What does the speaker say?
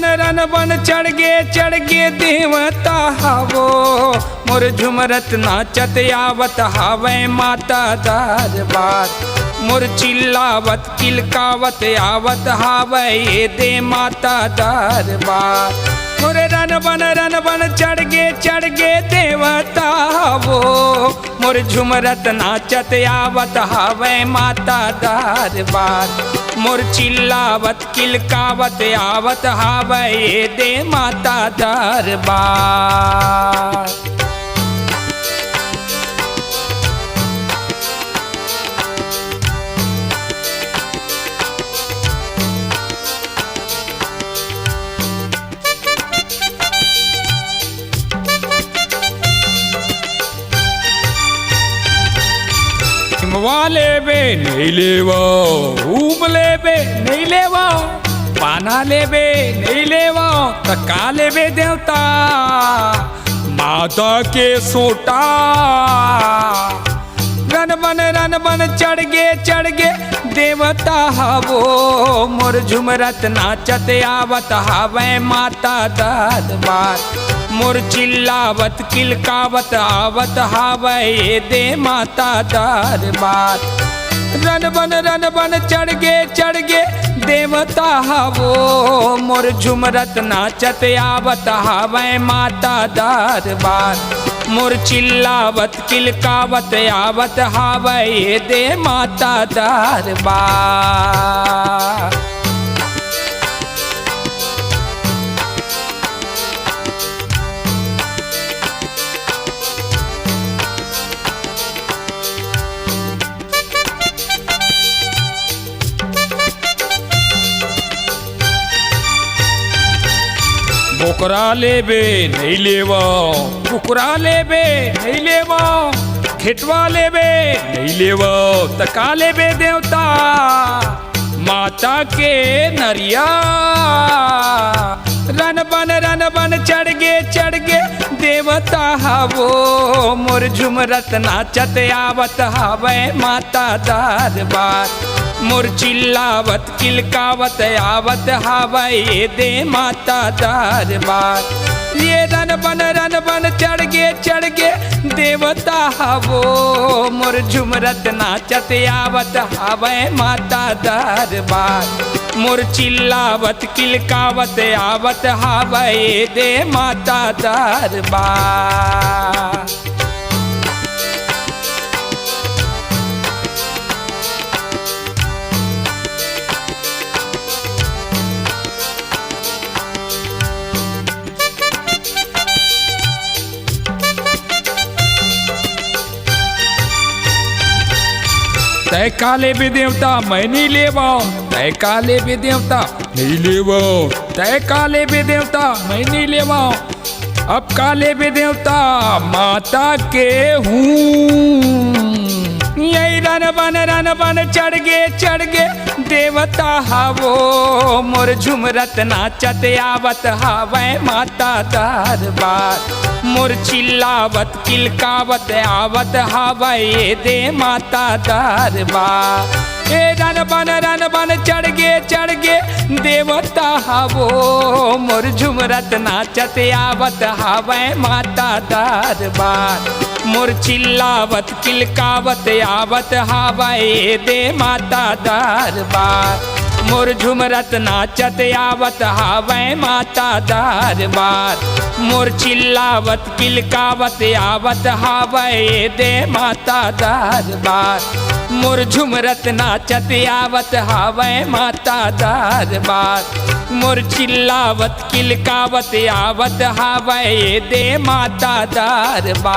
रन बन चढ़ गे देवता हावो मोर झुमरत नाचत आवत हावे माता दरबार मोर चिल्लावत किलकावत आवत हावे दे माता दरबार मोर रन बन चढ़ गे देवता हावो मोर झुमरत नाचत आवत हावे माता दरबार मोर चिल्लावत किलकावत आवत हावे दे माता दरबार। लेबे नहीं लेवा ऊब लेबे नहीं लेवा पाना लेबे नहीं लेवा तका लेबे देवता माता के सोटा रन बन चढ़ गे देवता हावो मोर झुमरत नाचत आवत हावे माता दरबार मोर चिल्लावत किलकावत आवत हावे दे माता दरबार रन बन चढ़ गे देवता हावो मोर झुमरत नाचत आवत हावे माता दरबार मोर चिल्लावत किलकावत आवत हावे दे माता दरबार। बोकरा लेबे नहीं लेवा कुकरा लेबे नहीं लेवा खेतवा लेबे नहीं लेवा तका लेबे देवता माता के नरिया रन बन चढ़ गे देवता हावो मोर झुमरत नाचत आवत हावे माता दरबार मोर चिल्लावत किलकावत आवत हावे दे माता दरबार ये रन बन चढ़ गे देवता हावो मोर झुमरत नाचत आवत हावे माता दरबार मोर चिल्लावत किलकावत आवत हावे दे माता दरबार। तय काले भी देवता मैं नहीं लेवा तय काले भी देवता नहीं लेवा तय काले भी देवता मैं नहीं लेवा अब काले भी देवता माता के हूँ यही रन बन चढ़ गे देवता हावो मोर झुमरत नाचत आवत हावे माता दरबार मोर चिल्लावत किलकावत आवत हावे दे माता दरबार ए रन बन चढ़ गे देवता हावो मोर झुमरत नाचत आवत हावे माता दरबार मोर चिल्लावत किलकावत आवत हावे दे माता दरबार मोर झुमरत नाचत आवत हावे माता दरबार मोर चिल्लावत किलकावत आवत हावे दे माता दरबार मोर झुमरत नाचत आवत हावे माता दरबार मोर चिल्लावत किलकावत आवत हावे दे माता दरबार।